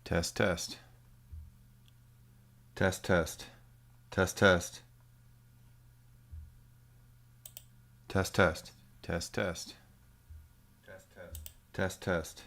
Test, test. Test, test. Test, test. Test, test. Test, test. Test, test.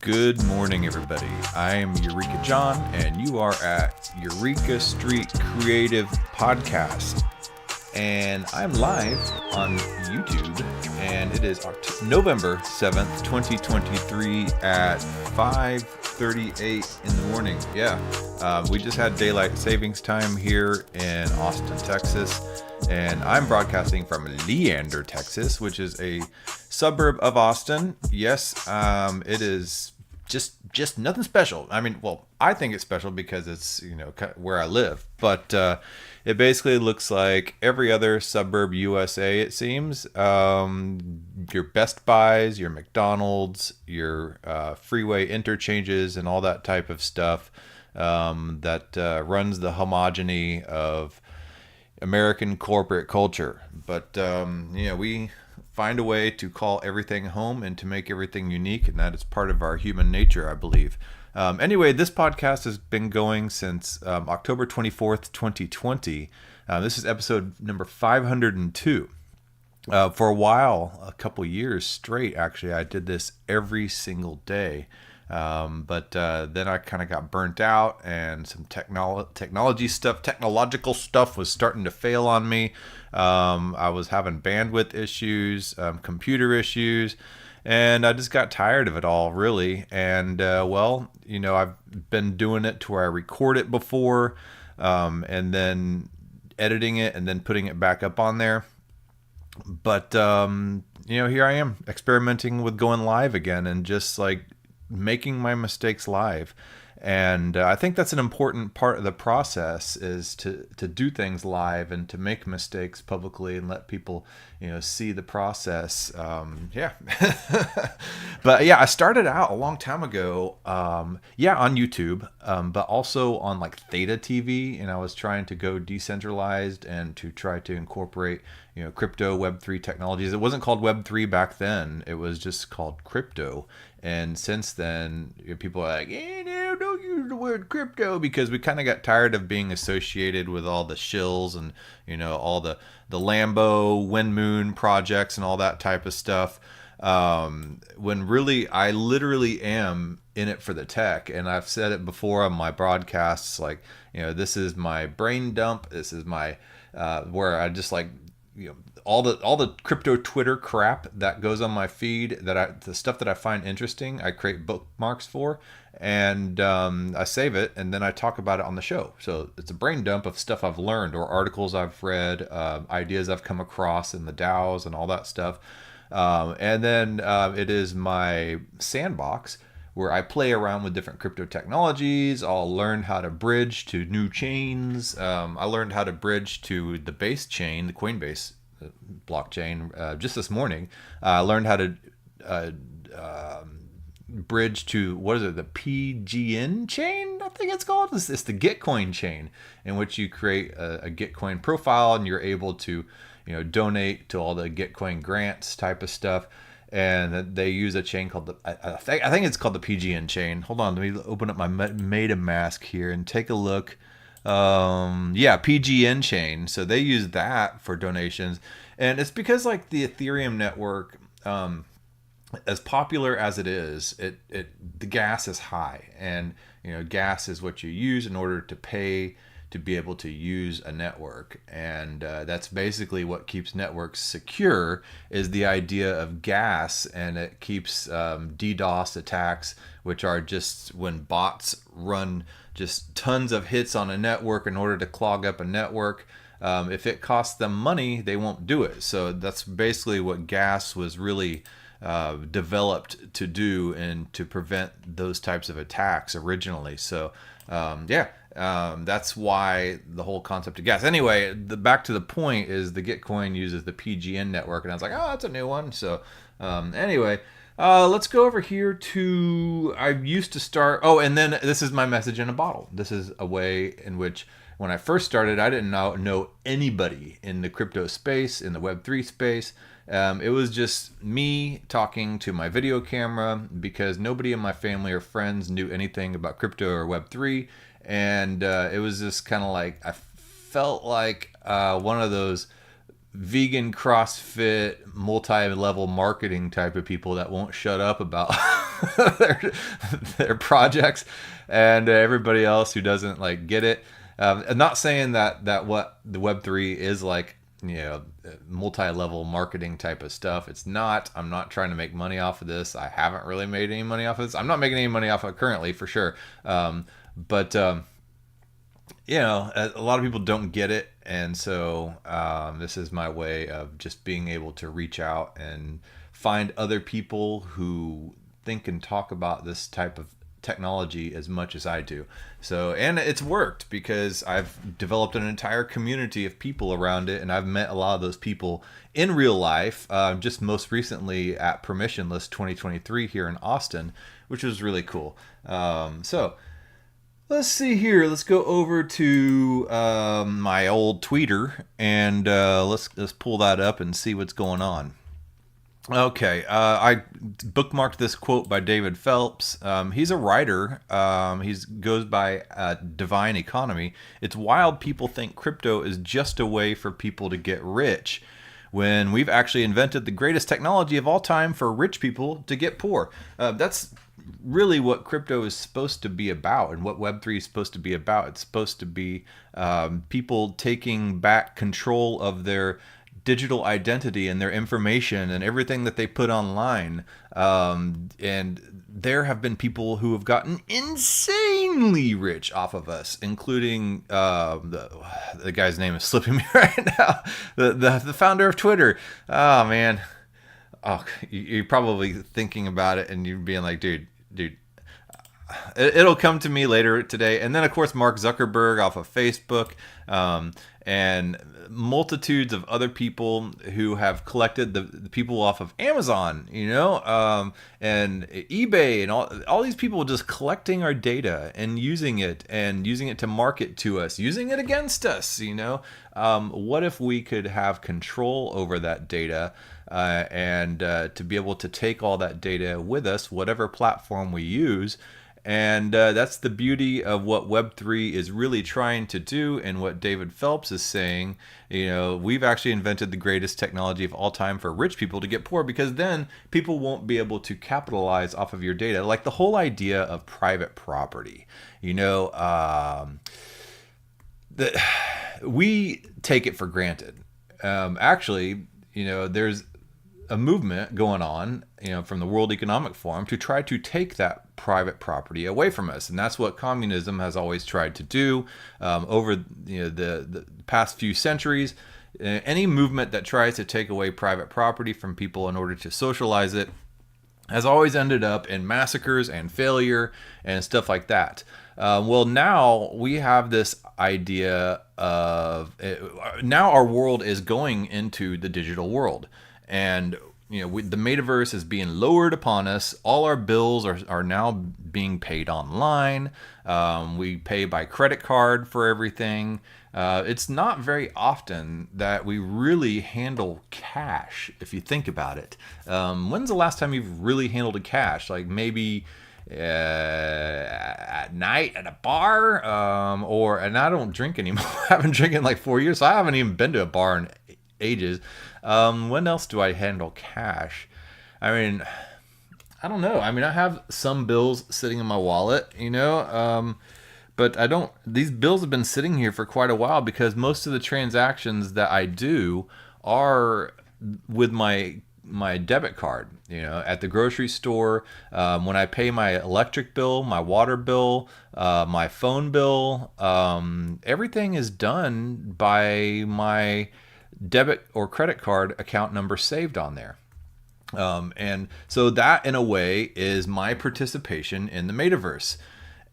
Good morning, everybody. I am Eureka John, and you are at Eureka Street Creative Podcast. And I'm live on YouTube, and it is November 7th, 2023 at 5:38 in the morning. Yeah, we just had daylight savings time here in Austin, Texas, and I'm broadcasting from Leander, Texas, which is a suburb of Austin. Yes, it is just nothing special. I mean, well, I think it's special because it's, where I live, but it basically looks like every other suburb USA, it seems. Your Best Buys, your McDonald's, your freeway interchanges, and all that type of stuff that runs the homogeny of American corporate culture. But we find a way to call everything home and to make everything unique, and that is part of our human nature, I believe. Anyway, this podcast has been going since October 24th, 2020. This is episode number 502. For a while, a couple years straight, actually, I did this every single day. But then I kind of got burnt out, and some technological stuff was starting to fail on me. I was having bandwidth issues, computer issues, and I just got tired of it all, really. And I've been doing it to where I record it before, and then editing it and then putting it back up on there. But here I am experimenting with going live again and just like making my mistakes live. And I think that's an important part of the process, is to do things live and to make mistakes publicly and let people, see the process. Yeah. But yeah, I started out a long time ago, on YouTube, but also on like Theta TV. And I was trying to go decentralized and to try to incorporate, crypto Web3 technologies. It wasn't called Web3 back then. It was just called crypto. And since then, people are like, no, don't use the word crypto, because we kind of got tired of being associated with all the shills and, all the Lambo, Wind Moon projects and all that type of stuff. When really, I literally am in it for the tech. And I've said it before on my broadcasts, like, this is my brain dump. This is my, where I just like, all the crypto Twitter crap that goes on my feed, the stuff that I find interesting, I create bookmarks for, and I save it, and then I talk about it on the show. So it's a brain dump of stuff I've learned, or articles I've read, ideas I've come across in the DAOs and all that stuff. And then it is my sandbox where I play around with different crypto technologies. I'll learn how to bridge to new chains. I learned how to bridge to the base chain, the Coinbase blockchain, just this morning. I learned how to bridge to, what is it, the PGN chain, I think it's called. It's the Gitcoin chain, in which you create a Gitcoin profile and you're able to donate to all the Gitcoin grants type of stuff. And they use a chain called I think it's called the PGN chain. Hold on, let me open up my MetaMask here and take a look. PGN chain. So they use that for donations, and it's because like the Ethereum network, as popular as it is, the gas is high, and gas is what you use in order to pay to be able to use a network. And that's basically what keeps networks secure, is the idea of gas. And it keeps DDoS attacks, which are just when bots run just tons of hits on a network in order to clog up a network. If it costs them money, they won't do it. So that's basically what gas was really developed to do, and to prevent those types of attacks originally. So that's why the whole concept of gas. Anyway, back to the point is the Gitcoin uses the PGN network, and I was like, oh, that's a new one. So let's go over here to, I used to start, and then this is my message in a bottle. This is a way in which, when I first started, I didn't know anybody in the crypto space, in the Web3 space. It was just me talking to my video camera, because nobody in my family or friends knew anything about crypto or Web3. And it was just kind of like, I felt like one of those vegan CrossFit multi-level marketing type of people that won't shut up about their projects, and everybody else who doesn't like get it. I'm not saying that what the Web3 is like, multi-level marketing type of stuff. It's not. I'm not trying to make money off of this. I haven't really made any money off of this. I'm not making any money off of it currently, for sure. But a lot of people don't get it. And so this is my way of just being able to reach out and find other people who think and talk about this type of technology as much as I do. So, and it's worked, because I've developed an entire community of people around it, and I've met a lot of those people in real life, just most recently at Permissionless 2023 here in Austin, which was really cool. So let's see here. Let's go over to my old tweeter, and let's pull that up and see what's going on. Okay, I bookmarked this quote by David Phelps. He's a writer. He goes by Divine Economy. It's wild people think crypto is just a way for people to get rich. when we've actually invented the greatest technology of all time for rich people to get poor. That's really what crypto is supposed to be about, and what Web3 is supposed to be about. It's supposed to be people taking back control of their digital identity and their information and everything that they put online. And there have been people who have gotten insanely rich off of us, including the guy's name is slipping me right now. The founder of Twitter. Oh man. Oh, you're probably thinking about it and you're being like, dude, it'll come to me later today. And then of course Mark Zuckerberg off of Facebook, and multitudes of other people who have collected the people off of Amazon, and eBay, and all these people just collecting our data and using it to market to us, using it against us. What if we could have control over that data, and to be able to take all that data with us, whatever platform we use? And that's the beauty of what Web3 is really trying to do, and what David Phelps is saying. We've actually invented the greatest technology of all time for rich people to get poor, because then people won't be able to capitalize off of your data. Like the whole idea of private property, we take it for granted. Actually, there's a movement going on, from the World Economic Forum to try to take that private property away from us, and that's what communism has always tried to do over the past few centuries. Any movement that tries to take away private property from people in order to socialize it has always ended up in massacres and failure and stuff like that. Well, now we have this idea of now our world is going into the digital world. And the metaverse is being lowered upon us. All our bills are now being paid online. We pay by credit card for everything. It's not very often that we really handle cash, if you think about it. When's the last time you've really handled cash? Like maybe at night at a bar, and I don't drink anymore. I haven't drinking in like 4 years, so I haven't even been to a bar in ages. When else do I handle cash? I mean, I don't know. I mean, I have some bills sitting in my wallet, but I don't. These bills have been sitting here for quite a while, because most of the transactions that I do are with my debit card. At the grocery store, when I pay my electric bill, my water bill, my phone bill, everything is done by my debit or credit card account number saved on there. And so that in a way is my participation in the metaverse.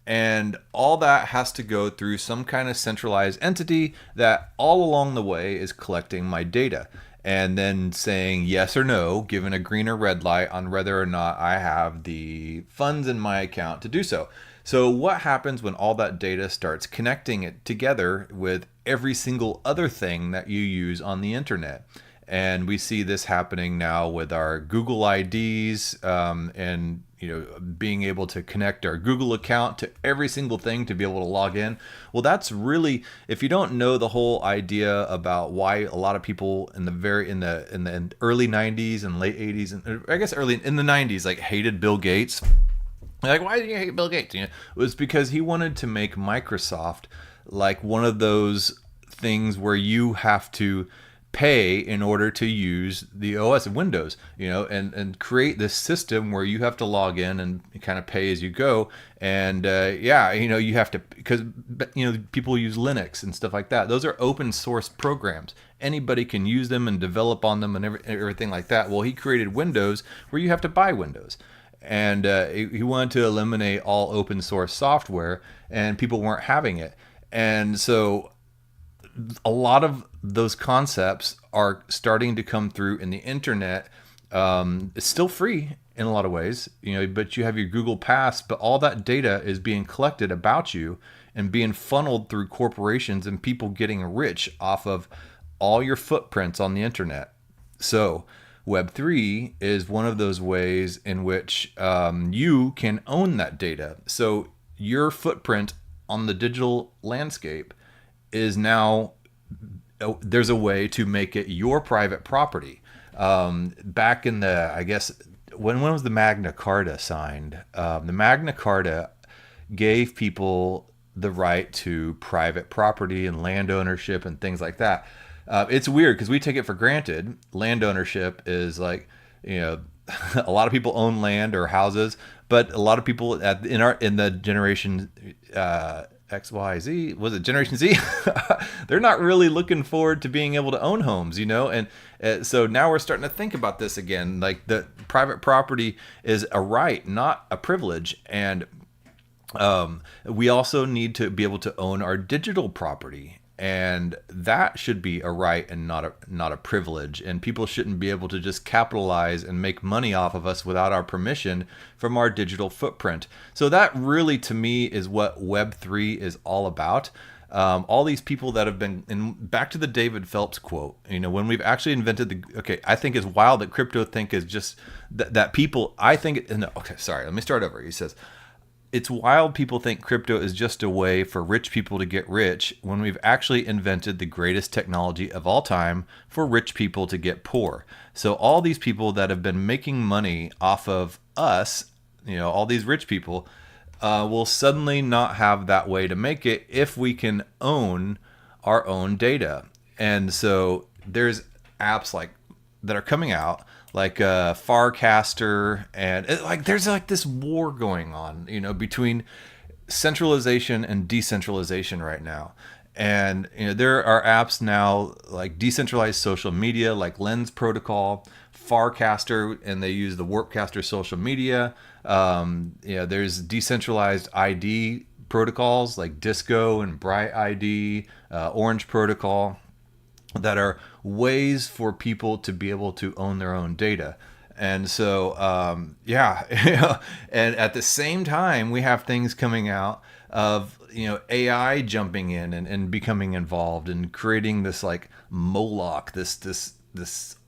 And all that has to go through some kind of centralized entity that all along the way is collecting my data and then saying yes or no, given a green or red light on whether or not I have the funds in my account to do so. So what happens when all that data starts connecting it together with every single other thing that you use on the internet? And we see this happening now with our Google IDs, and being able to connect our Google account to every single thing to be able to log in. Well, that's really, if you don't know the whole idea about why a lot of people in the early 90s and late 80s, and I guess early in the 90s, like hated Bill Gates. Like, why do you hate Bill Gates? It was because he wanted to make Microsoft like one of those things where you have to pay in order to use the OS of Windows, and create this system where you have to log in and kind of pay as you go. And you have to, because people use Linux and stuff like that. Those are open source programs. Anybody can use them and develop on them and everything like that. Well, he created Windows where you have to buy Windows. And he wanted to eliminate all open source software, and people weren't having it. And so a lot of those concepts are starting to come through in the internet. It's still free in a lot of ways, but you have your Google Pass, but all that data is being collected about you and being funneled through corporations and people getting rich off of all your footprints on the internet. So Web3 is one of those ways in which you can own that data. So your footprint on the digital landscape is now there's a way to make it your private property. Back in the, I guess, when was the Magna Carta signed? The Magna Carta gave people the right to private property and land ownership and things like that. It's weird because we take it for granted. Land ownership is like, a lot of people own land or houses, but a lot of people in the generation X, Y, Z, was it Generation Z? They're not really looking forward to being able to own homes, and so now we're starting to think about this again. Like, the private property is a right, not a privilege, and we also need to be able to own our digital property. And that should be a right and not a privilege. And people shouldn't be able to just capitalize and make money off of us without our permission from our digital footprint. So that really, to me, is what Web3 is all about. All these people that have been, and back to the David Phelps quote, when we've actually invented I think it's wild that crypto think is just that people, let me start over. He says, it's wild people think crypto is just a way for rich people to get rich when we've actually invented the greatest technology of all time for rich people to get poor. So all these people that have been making money off of us, all these rich people, will suddenly not have that way to make it if we can own our own data. And so there's apps that are coming out, like Farcaster, and there's this war going on, between centralization and decentralization right now. And there are apps now like decentralized social media, like Lens Protocol, Farcaster, and they use the Warpcaster social media. There's decentralized ID protocols like Disco and Bright ID, Orange Protocol, that are ways for people to be able to own their own data. And so, and at the same time, we have things coming out of, AI jumping in and becoming involved and creating this like Moloch, this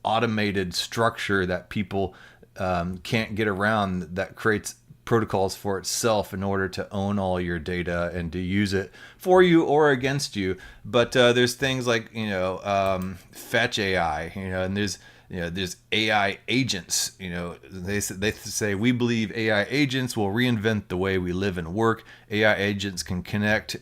automated structure that people can't get around, that creates protocols for itself in order to own all your data and to use it for you or against you. But there's things like fetch AI, and there's AI agents. They say we believe AI agents will reinvent the way we live and work. AI agents can connect,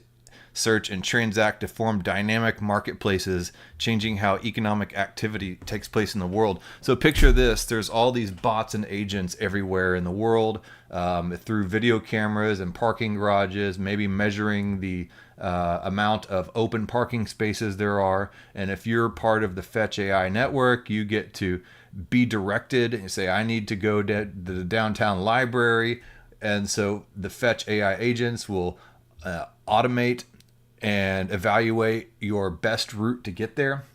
search, and transact to form dynamic marketplaces, changing how economic activity takes place in the world. So picture this: there's all these bots and agents everywhere in the world, through video cameras and parking garages, maybe measuring the amount of open parking spaces there are. And if you're part of the Fetch AI network, you get to be directed and say, I need to go to the downtown library. And so the Fetch AI agents will automate and evaluate your best route to get there.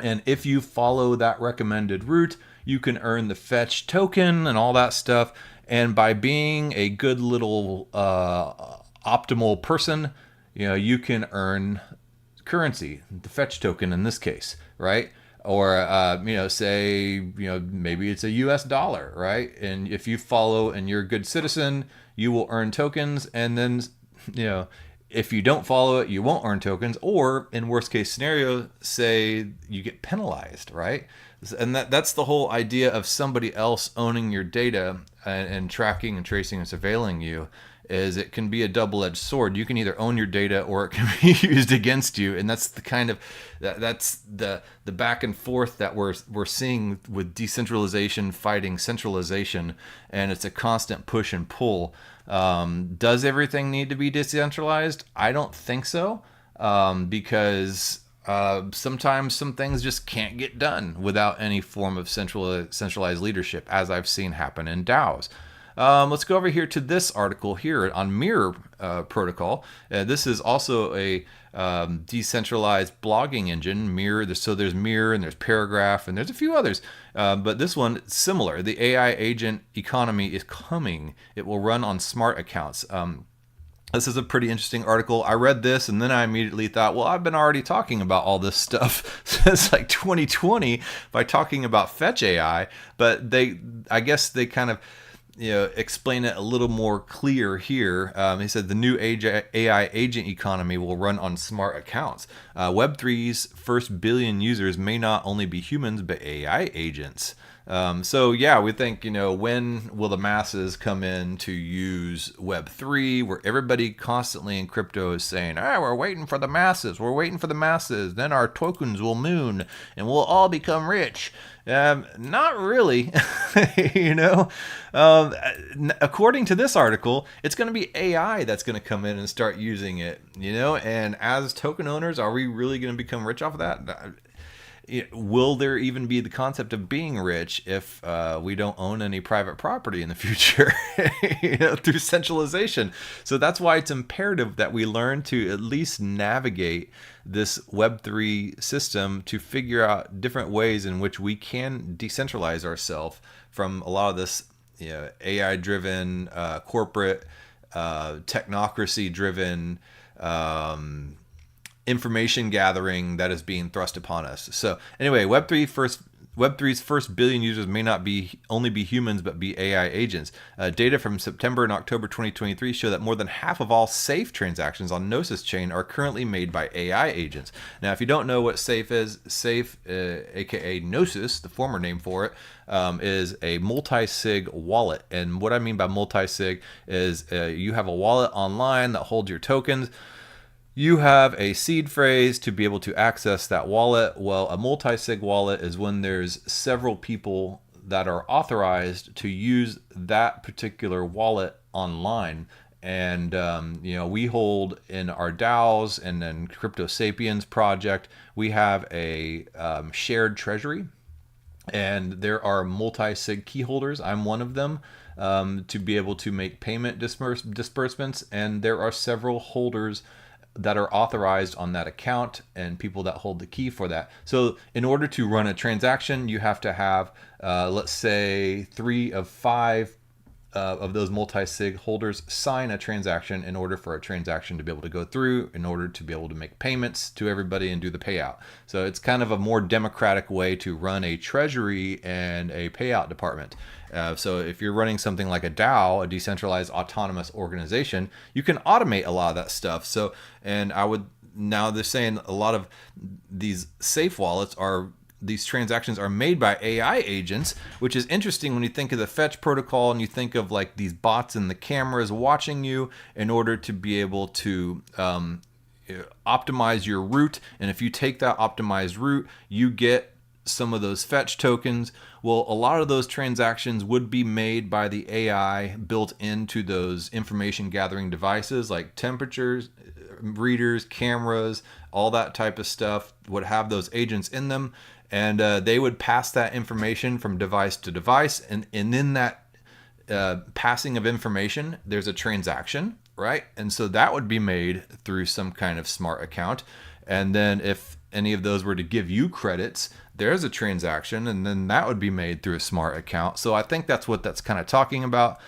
And if you follow that recommended route, you can earn the Fetch token and all that stuff. And by being a good little optimal person, you can earn currency, the Fetch token in this case, right? Or, maybe it's a US dollar, right? And if you follow and you're a good citizen, you will earn tokens. And then, if you don't follow it, you won't earn tokens. Or in worst case scenario, say you get penalized, right? And that's the whole idea of somebody else owning your data and tracking and tracing and surveilling you. Is it can be a double-edged sword. You can either own your data or it can be used against you, and that's the kind of that's the back and forth that we're seeing with decentralization fighting centralization, and it's a constant push and pull. Does everything need to be decentralized? I don't think so, because sometimes some things just can't get done without any form of centralized leadership, as I've seen happen in DAOs. Let's go over here to this article here on Mirror Protocol. This is also a decentralized blogging engine, Mirror. So there's Mirror and there's Paragraph and there's a few others. But this one, similar. The AI agent economy is coming. It will run on smart accounts. This is a pretty interesting article. I read this and then I immediately thought, well, I've been already talking about all this stuff since like 2020 by talking about Fetch AI. But I guess they kind of explain it a little more clear here. He said the new AI agent economy will run on smart accounts. Web3's first billion users may not only be humans, but AI agents. So yeah, we think, when will the masses come in to use Web3, where everybody constantly in crypto is saying, we're waiting for the masses. We're waiting for the masses. Then our tokens will moon and we'll all become rich. Not really, according to this article, it's going to be AI that's going to come in and start using it, and as token owners, are we really going to become rich off of that? Will there even be the concept of being rich if we don't own any private property in the future through centralization? So that's why it's imperative that we learn to at least navigate this Web3 system to figure out different ways in which we can decentralize ourselves from a lot of this AI-driven, corporate, technocracy-driven information gathering that is being thrust upon us. So anyway, Web3's first billion users may not only be humans, but be AI agents. Data from September and October 2023 show that more than half of all safe transactions on Gnosis chain are currently made by AI agents. Now, if you don't know what safe is, safe, aka Gnosis, the former name for it, is a multi-sig wallet. And what I mean by multi-sig is you have a wallet online that holds your tokens. You have a seed phrase to be able to access that wallet. Well, a multi-sig wallet is when there's several people that are authorized to use that particular wallet online. And, we hold in our DAOs and then Crypto Sapiens project, we have a shared treasury. And there are multi-sig key holders. I'm one of them, to be able to make payment disbursements. And there are several holders that are authorized on that account and people that hold the key for that. So in order to run a transaction, you have to have, let's say, 3 of 5 of those multi-sig holders sign a transaction in order for a transaction to be able to go through, in order to be able to make payments to everybody and do the payout. So it's kind of a more democratic way to run a treasury and a payout department. So if you're running something like a DAO, a decentralized autonomous organization, you can automate a lot of that stuff. So, now they're saying a lot of these safe wallets these transactions are made by AI agents, which is interesting when you think of the fetch protocol and you think of like these bots and the cameras watching you in order to be able to optimize your route. And if you take that optimized route, you get some of those fetch tokens. Well, a lot of those transactions would be made by the AI built into those information gathering devices like temperatures, readers, cameras, all that type of stuff would have those agents in them. And they would pass that information from device to device. And in that passing of information, there's a transaction, right? And so that would be made through some kind of smart account. And then if any of those were to give you credits, there's a transaction, and then that would be made through a smart account. So I think that's what that's kind of talking about.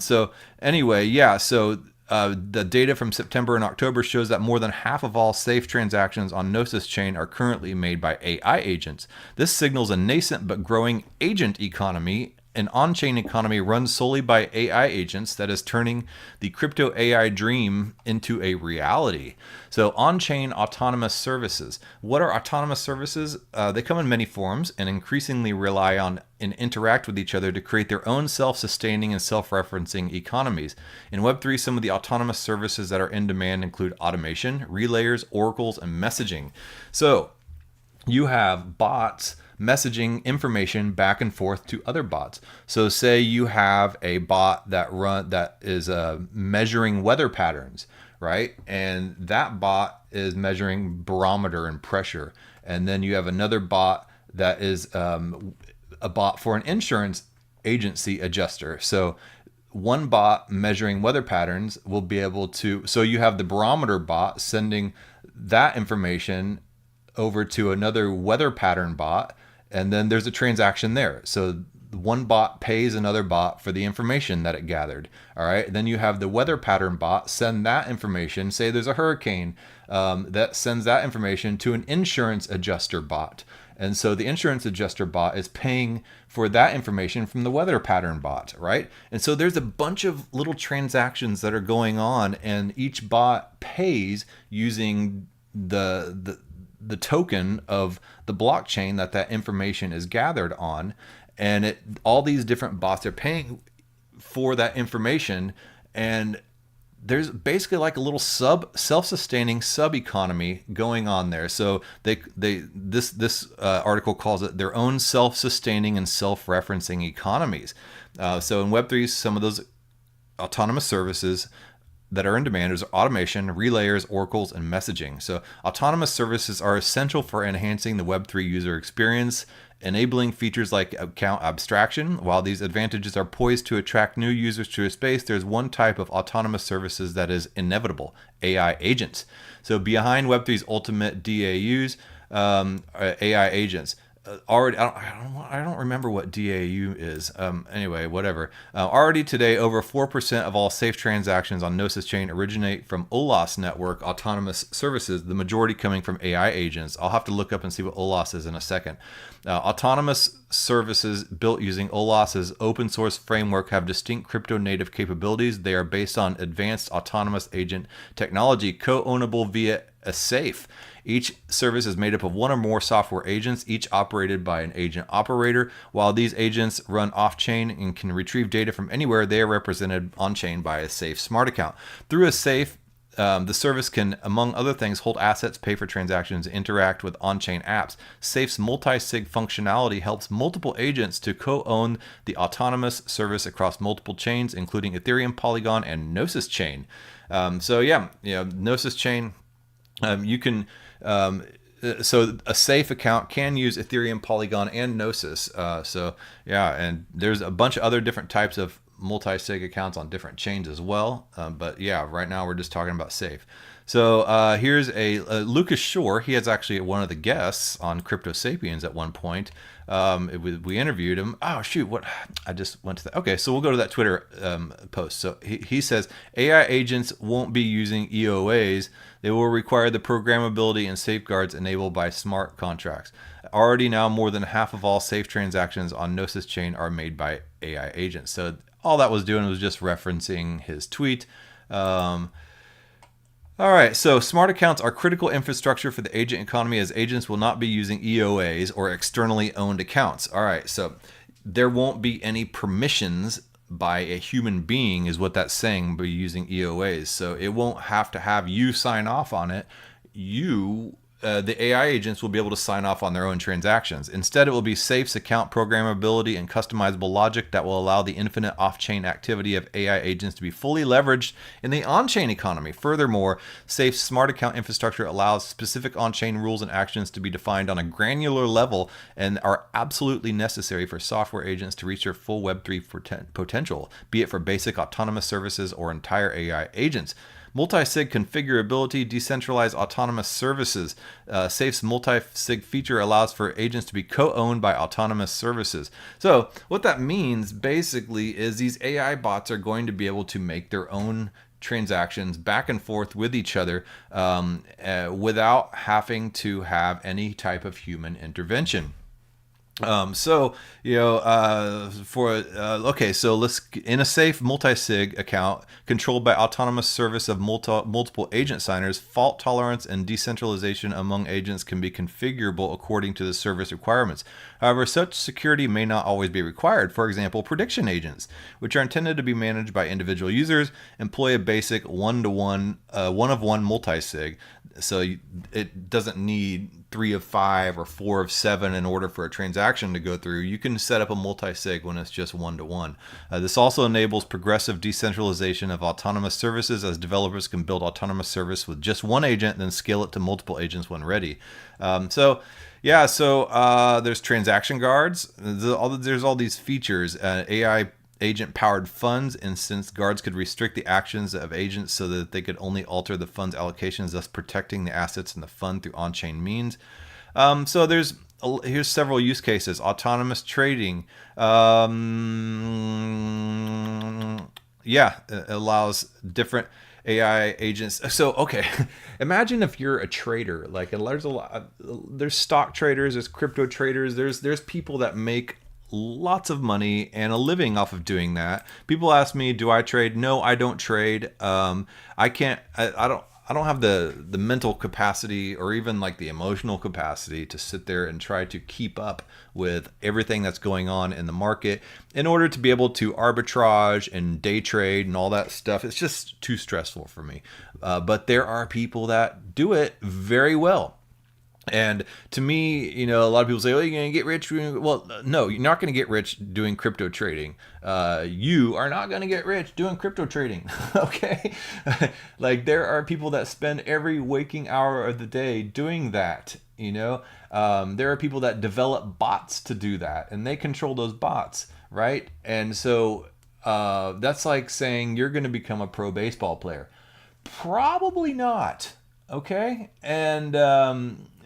So anyway, yeah, so the data from September and October shows that more than half of all safe transactions on Gnosis chain are currently made by AI agents. This signals a nascent but growing agent economy. An on-chain economy run solely by AI agents that is turning the crypto AI dream into a reality. So on-chain autonomous services. What are autonomous services? They come in many forms and increasingly rely on and interact with each other to create their own self-sustaining and self-referencing economies. In Web3, some of the autonomous services that are in demand include automation, relayers, oracles, and messaging. So you have bots messaging information back and forth to other bots. So say you have a bot that is measuring weather patterns, right? And that bot is measuring barometer and pressure. And then you have another bot that is a bot for an insurance agency adjuster. So one bot measuring weather patterns will be able to, so you have the barometer bot sending that information over to another weather pattern bot, and then there's a transaction there. So one bot pays another bot for the information that it gathered. All right. Then you have the weather pattern bot send that information. Say there's a hurricane, that sends that information to an insurance adjuster bot. And so the insurance adjuster bot is paying for that information from the weather pattern bot, right? And so there's a bunch of little transactions that are going on, and each bot pays using the token of the blockchain that information is gathered on. And all these different bots are paying for that information, and there's basically like a little self-sustaining sub-economy going on there. So this article calls it their own self-sustaining and self-referencing economies. So in Web3, some of those autonomous services that are in demand is automation, relayers, oracles, and messaging. So autonomous services are essential for enhancing the Web3 user experience, enabling features like account abstraction. While these advantages are poised to attract new users to a space, there's one type of autonomous services that is inevitable: AI agents. So behind Web3's ultimate DAUs, AI agents. Already, I don't remember what DAU is. Anyway, whatever. Already today, over 4% of all safe transactions on Gnosis chain originate from OLAS network autonomous services, the majority coming from AI agents. I'll have to look up and see what OLAS is in a second. Autonomous services built using OLAS's open source framework have distinct crypto native capabilities. They are based on advanced autonomous agent technology, co-ownable via a safe. Each service is made up of one or more software agents, each operated by an agent operator. While these agents run off-chain and can retrieve data from anywhere, they are represented on-chain by a safe smart account. Through a safe, the service can, among other things, hold assets, pay for transactions, interact with on-chain apps. Safe's multi-sig functionality helps multiple agents to co-own the autonomous service across multiple chains, including Ethereum, Polygon, and Gnosis chain. Gnosis chain, you can... so a safe account can use Ethereum, Polygon, and Gnosis. And there's a bunch of other different types of multi-sig accounts on different chains as well. But right now we're just talking about safe. So here's a Lucas Shore. He is actually one of the guests on Crypto Sapiens at one point. We interviewed him. Oh shoot! What I just went to that. Okay, so we'll go to that Twitter post. So he says AI agents won't be using EOAs. They will require the programmability and safeguards enabled by smart contracts. Already now, more than half of all safe transactions on Gnosis chain are made by AI agents. So all that was doing was just referencing his tweet. All right, so smart accounts are critical infrastructure for the agent economy, as agents will not be using EOAs or externally owned accounts. All right, so there won't be any permissions by a human being, is what that's saying, by using EOAs. So it won't have to have you sign off on it. The AI agents will be able to sign off on their own transactions. Instead, it will be Safe's account programmability and customizable logic that will allow the infinite off-chain activity of AI agents to be fully leveraged in the on-chain economy. Furthermore, Safe's smart account infrastructure allows specific on-chain rules and actions to be defined on a granular level and are absolutely necessary for software agents to reach their full Web3 potential, be it for basic autonomous services or entire AI agents. Multi-sig configurability, decentralized autonomous services. Safe's multi-sig feature allows for agents to be co-owned by autonomous services. So what that means basically is these AI bots are going to be able to make their own transactions back and forth with each other without having to have any type of human intervention. So let's, in a safe multi-sig account controlled by autonomous service of multiple agent signers, fault tolerance and decentralization among agents can be configurable according to the service requirements. However, such security may not always be required. For example, prediction agents, which are intended to be managed by individual users, employ a basic one-of-one multi-sig. So it doesn't need 3 of 5 or 4 of 7 in order for a transaction to go through. You can set up a multi-sig when it's just one-to-one. This also enables progressive decentralization of autonomous services, as developers can build autonomous service with just one agent and then scale it to multiple agents when ready. There's transaction guards. There's all these features. AI agent powered funds, and since guards could restrict the actions of agents so that they could only alter the fund's allocations, thus protecting the assets in the fund through on-chain means. Here's several use cases. Autonomous trading. It allows different. AI agents. So, okay, imagine if you're a trader. Like, and there's a lot. There's stock traders. There's crypto traders. There's people that make lots of money and a living off of doing that. People ask me, do I trade? No, I don't trade. I can't. I don't have the mental capacity or even like the emotional capacity to sit there and try to keep up with everything that's going on in the market in order to be able to arbitrage and day trade and all that stuff. It's just too stressful for me. But there are people that do it very well. And to me, you know, a lot of people say, "Oh, you're going to get rich." Well, no, you're not going to get rich doing crypto trading. You are not going to get rich doing crypto trading. Okay. Like, there are people that spend every waking hour of the day doing that. You know, there are people that develop bots to do that, and they control those bots. Right. And so that's like saying you're going to become a pro baseball player. Probably not. Okay. And,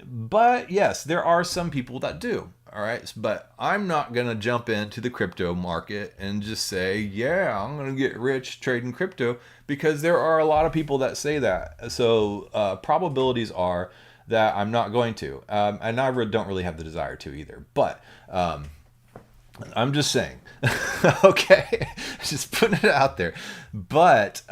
but yes, there are some people that do. All right. But I'm not going to jump into the crypto market and just say, yeah, I'm going to get rich trading crypto, because there are a lot of people that say that. So probabilities are that I'm not going to. And I don't really have the desire to either. But I'm just saying. Okay. Just putting it out there. But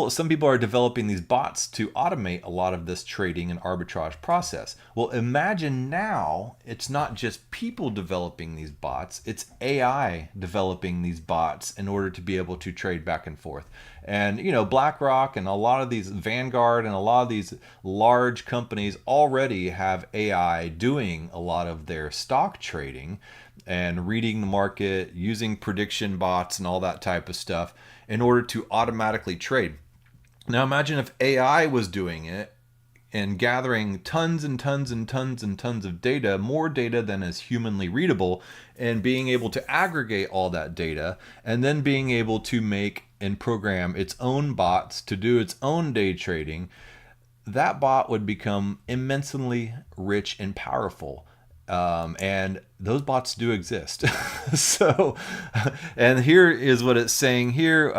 some people are developing these bots to automate a lot of this trading and arbitrage process. Well, imagine now it's not just people developing these bots, it's AI developing these bots in order to be able to trade back and forth. And, you know, BlackRock and a lot of these Vanguard and a lot of these large companies already have AI doing a lot of their stock trading and reading the market, using prediction bots and all that type of stuff in order to automatically trade. Now imagine if AI was doing it and gathering tons and tons and tons and tons of data, more data than is humanly readable, and being able to aggregate all that data, and then being able to make and program its own bots to do its own day trading. That bot would become immensely rich and powerful. And those bots do exist. So, and here is what it's saying here.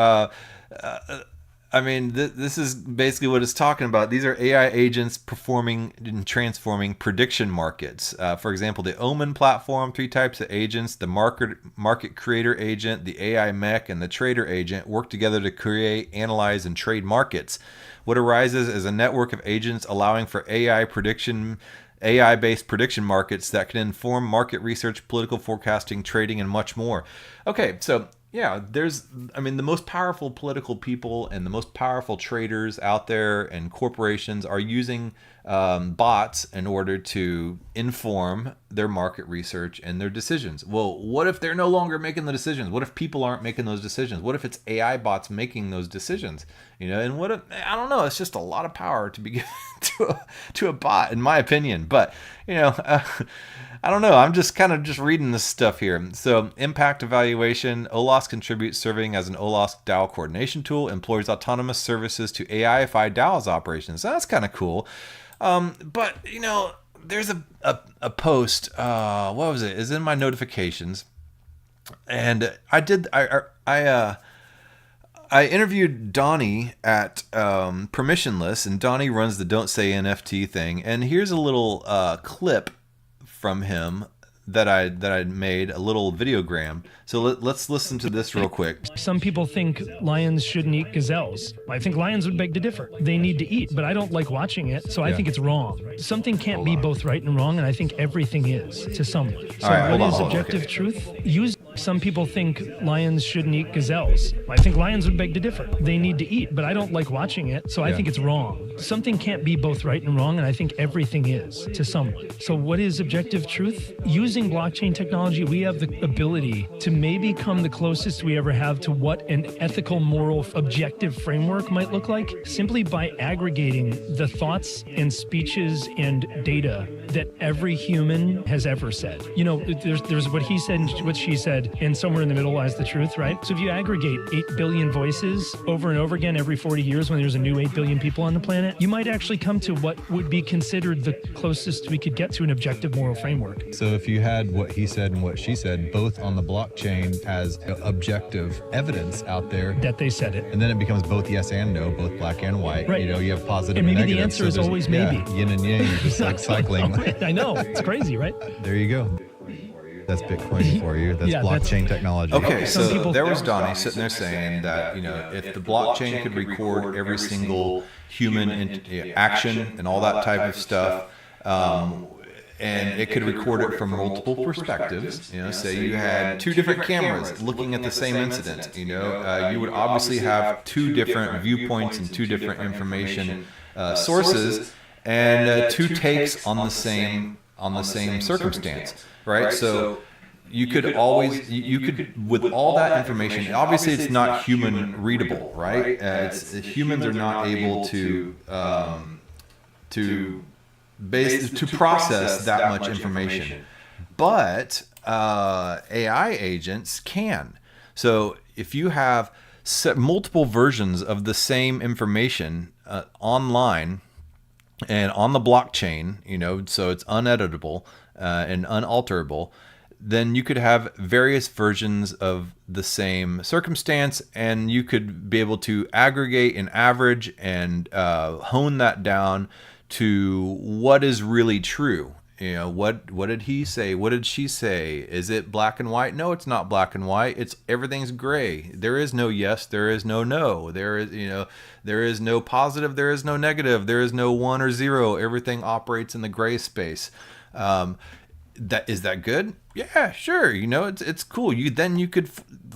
I mean, this is basically what it's talking about. These are AI agents performing and transforming prediction markets. For example, the Omen platform, 3 types of agents: the market creator agent, the AI mech, and the trader agent work together to create, analyze, and trade markets. What arises is a network of agents allowing for AI-based prediction markets that can inform market research, political forecasting, trading, and much more. Okay, so yeah, the most powerful political people and the most powerful traders out there and corporations are using bots in order to inform their market research and their decisions. Well, what if they're no longer making the decisions? What if people aren't making those decisions? What if it's AI bots making those decisions? You know, and what if, I don't know, it's just a lot of power to be given to a bot, in my opinion. But, you know, I don't know. I'm just kind of just reading this stuff here. So, impact evaluation. OLOS contributes, serving as an OLOS DAO coordination tool, employs autonomous services to AIify DAO's operations. So that's kind of cool. But, you know, there's a post. What was it? It's in my notifications, and I interviewed Donnie at Permissionless, and Donnie runs the Don't Say NFT thing. And here's a little clip from him that I made, a little videogram. So let's listen to this real quick. Some people think lions shouldn't eat gazelles. I think lions would beg to differ. They need to eat, but I don't like watching it, so I think it's wrong. Something can't be both right and wrong, and I think everything is, to someone. So what is objective truth? Some people think lions shouldn't eat gazelles. I think lions would beg to differ. They need to eat, but I don't like watching it, so I think it's wrong. Something can't be both right and wrong, and I think everything is, to someone. So what is objective truth? Using blockchain technology, we have the ability to maybe come the closest we ever have to what an ethical, moral, objective framework might look like, simply by aggregating the thoughts and speeches and data that every human has ever said. You know, there's what he said and what she said, and somewhere in the middle lies the truth, right? So if you aggregate 8 billion voices over and over again every 40 years when there's a new 8 billion people on the planet, planet, you might actually come to what would be considered the closest we could get to an objective moral framework. So if you had what he said and what she said, both on the blockchain as objective evidence out there, that they said it. and then it becomes both yes and no, both black and white. Right. You have positive And maybe and the negative. answer is always maybe. Yin and yang, just like cycling. I know. It's crazy, right? There you go. That's Bitcoin for you. That's Yeah, blockchain technology. Okay, Some so people- there was Donnie sitting there saying that, if the blockchain could record every single human action and all that type of stuff, and it could record it from multiple perspectives, say you had two different cameras looking at the same incident, you would obviously have two different viewpoints and two different information sources and two takes on the same circumstance, right? So you could with all that information, obviously it's not human readable, right? Humans are not able to process that much information, but AI agents can. So if you have multiple versions of the same information online and on the blockchain, so it's uneditable and unalterable, then you could have various versions of the same circumstance, and you could be able to aggregate and average and hone that down to what is really true. What did he say? What did she say? Is it black and white? No, it's not black and white. Everything's gray. There is no yes. There is no no. There is no positive. There is no negative. There is no 1 or 0. Everything operates in the gray space. Is that good? Yeah, sure. It's cool. You could,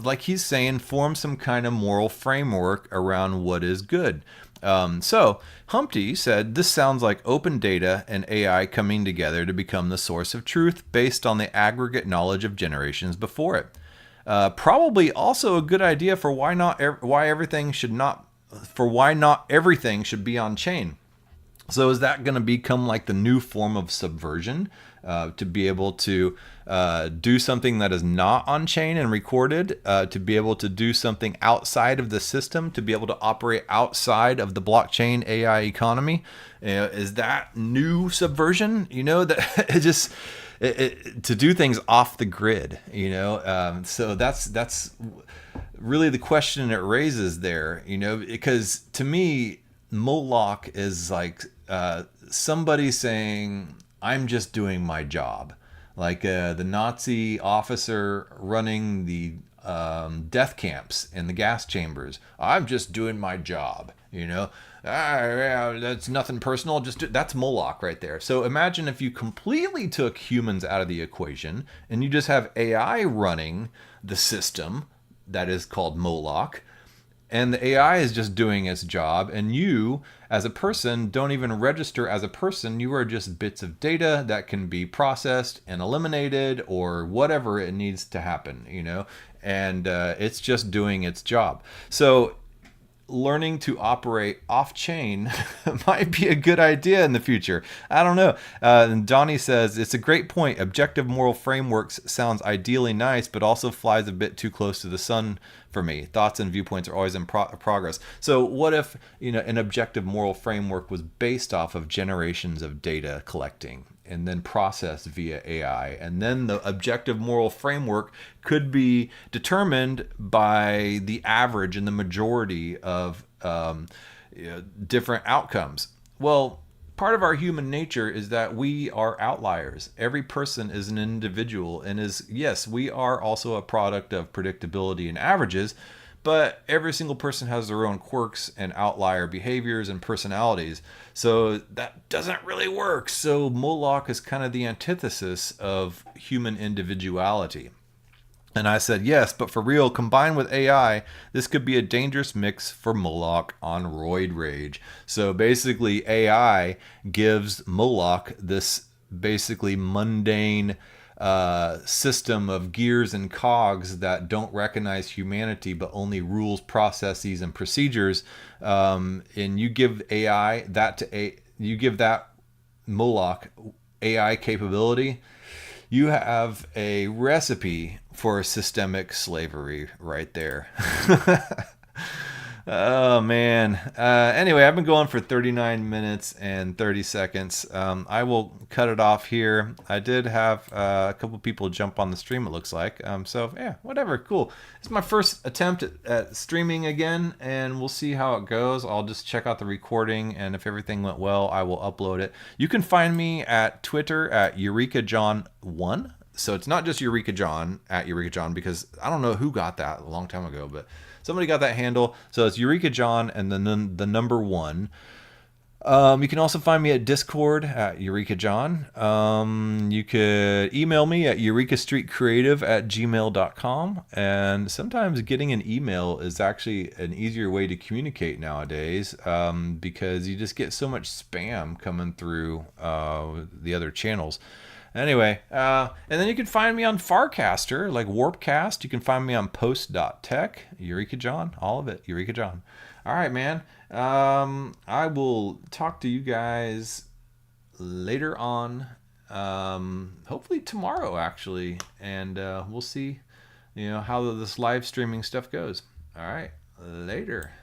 like he's saying, form some kind of moral framework around what is good. So Humpty said, this sounds like open data and AI coming together to become the source of truth based on the aggregate knowledge of generations before it. Probably also a good idea for why not everything should be on chain. So is that going to become like the new form of subversion, to be able to do something that is not on chain and recorded, to be able to do something outside of the system, to be able to operate outside of the blockchain AI economy? Is that new subversion? That to do things off the grid. So that's really the question it raises there. Because to me, Moloch is like somebody saying, I'm just doing my job. Like the Nazi officer running the death camps in the gas chambers. I'm just doing my job, that's nothing personal. That's Moloch right there. So imagine if you completely took humans out of the equation and you just have AI running the system that is called Moloch. And the AI is just doing its job, and you, as a person, don't even register as a person. You are just bits of data that can be processed and eliminated or whatever it needs to happen, and it's just doing its job. So learning to operate off-chain might be a good idea in the future. I don't know. And Donnie says, it's a great point. Objective moral frameworks sounds ideally nice, but also flies a bit too close to the sun for me. Thoughts and viewpoints are always in progress. So what if an objective moral framework was based off of generations of data collecting and then processed via AI, and then the objective moral framework could be determined by the average and the majority of different outcomes? Well, part of our human nature is that we are outliers. Every person is an individual and yes, we are also a product of predictability and averages, but every single person has their own quirks and outlier behaviors and personalities. So that doesn't really work. So Moloch is kind of the antithesis of human individuality. And I said, yes, but for real, combined with AI, this could be a dangerous mix for Moloch on roid rage. So basically, AI gives Moloch this basically mundane system of gears and cogs that don't recognize humanity, but only rules, processes, and procedures. And you give AI you give that Moloch AI capability, you have a recipe for systemic slavery right there. Oh man. Anyway, I've been going for 39 minutes and 30 seconds. I will cut it off here. I did have a couple people jump on the stream, it looks like. So yeah, whatever. Cool. It's my first attempt at streaming again, and we'll see how it goes. I'll just check out the recording, and if everything went well, I will upload it. You can find me at Twitter at EurekaJohn1. So it's not just Eureka John at Eureka John, because I don't know who got that a long time ago, but somebody got that handle. So it's Eureka John and then the number 1. You can also find me at Discord at Eureka John. You could email me at eurekastreetcreative@gmail.com. And sometimes getting an email is actually an easier way to communicate nowadays, because you just get so much spam coming through the other channels. Anyway, and then you can find me on Farcaster, like Warpcast. You can find me on post.tech, Eureka John, all of it, Eureka John. All right, man. I will talk to you guys later on, hopefully tomorrow, actually. And we'll see, how this live streaming stuff goes. All right, later.